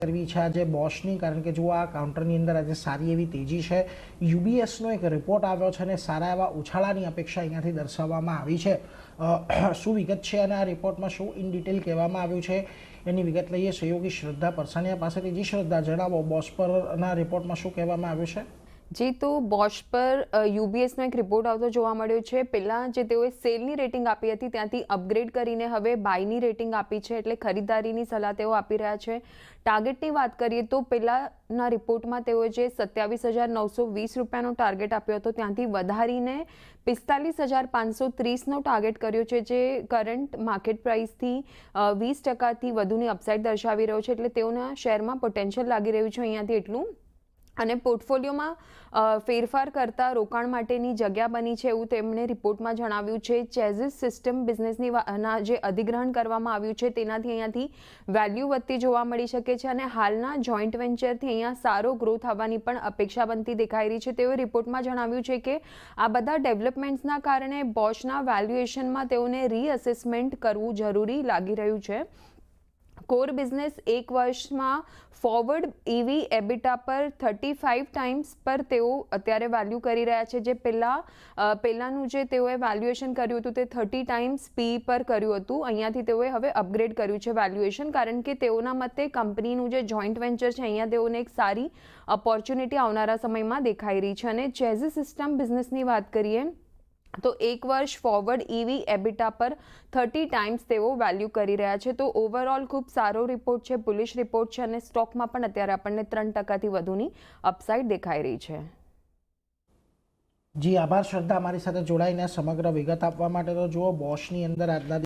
કરવી છે આજે બોશની, કારણ કે જો આ કાઉન્ટરની અંદર આજે સારી એવી તેજી છે. યુબીએસનો એક રિપોર્ટ આવ્યો છે અને સારા એવા ઉછાળાની અપેક્ષા અહીંયાથી દર્શાવવામાં આવી છે. શું વિગત છે અને આ રિપોર્ટમાં શું ઇન ડિટેલ કહેવામાં આવ્યું છે એની વિગત લઈએ સહયોગી શ્રદ્ધા પરસાણીયા પાસેથી. જી શ્રદ્ધા, જણાવો બોશ પરના રિપોર્ટમાં શું કહેવામાં આવ્યું છે? જી, તો બોશ પર યુબીએસનો એક રિપોર્ટ આવતો જોવા મળ્યો છે. પહેલાં જે તેઓએ સેલની રેટિંગ આપી હતી ત્યાંથી અપગ્રેડ કરીને હવે બાયની રેટિંગ આપી છે, એટલે ખરીદારીની સલાહ તેઓ આપી રહ્યા છે. ટાર્ગેટની વાત કરીએ તો પહેલાંના રિપોર્ટમાં તેઓએ જે 27,920 રૂપિયાનો ટાર્ગેટ આપ્યો હતો ત્યાંથી વધારીને 45,530નો ટાર્ગેટ કર્યો છે, જે કરંટ માર્કેટ પ્રાઇસથી 20%થી વધુની અપસાઇડ દર્શાવી રહ્યો છે. એટલે તેઓના શેરમાં પોટેન્શિયલ લાગી રહ્યું છે અહીંયાથી એટલું. અને પોર્ટફોલિયોમાં ફેરફાર કરતાં રોકાણ માટેની જગ્યા બની છે એવું તેમણે રિપોર્ટમાં જણાવ્યું છે. ચેઝિસ સિસ્ટમ બિઝનેસની જે અધિગ્રહણ કરવામાં આવ્યું છે તેનાથી અહીંયાથી વેલ્યુ વધતી જોવા મળી શકે છે અને હાલના જોઈન્ટ વેન્ચરથી અહીંયા સારો ગ્રોથ આવવાની પણ અપેક્ષા બનતી દેખાઈ રહી છે. તેઓએ રિપોર્ટમાં જણાવ્યું છે કે આ બધા ડેવલપમેન્ટ્સના કારણે બોશના વેલ્યુએશનમાં તેઓને રીઅસેસમેન્ટ કરવું જરૂરી લાગી રહ્યું છે. કોર બિઝનેસ એક વર્ષમાં ફોરવર્ડ EV એબિટા પર 35 ટાઈમ્સ પર તેઓ અત્યારે વેલ્યુ કરી રહ્યા છે, જે પહેલાંનું જે તેઓએ વેલ્યુએશન કર્યું હતું તે 30 ટાઈમ્સ PE પર કર્યું હતું. અહીંયાથી તેઓએ હવે અપગ્રેડ કર્યું છે વેલ્યુએશન, કારણ કે તેઓના મતે કંપનીનું જે જોઈન્ટ વેન્ચર છે અહીંયા તેઓને એક સારી ઓપોર્ચ્યુનિટી આવનારા સમયમાં દેખાઈ રહી છે. અને ચેઝિસ સિસ્ટમ બિઝનેસની વાત કરીએ તો એક વર્ષ ફોરવર્ડ EV એબિટા પર 30 ટાઈમ્સ તેઓ વેલ્યુ કરી રહ્યા છે. તો ઓવરઓલ ખૂબ સારો રિપોર્ટ છે, બુલિશ રિપોર્ટ છે અને સ્ટોકમાં પણ અત્યારે આપણને 3%થી વધુની અપસાઇડ દેખાઈ રહી છે. જી આભાર શ્રદ્ધા, અમારી સાથે જોડાઈને સમગ્ર વિગત આપવા માટે. તો જુઓ, બોશની અંદર આજના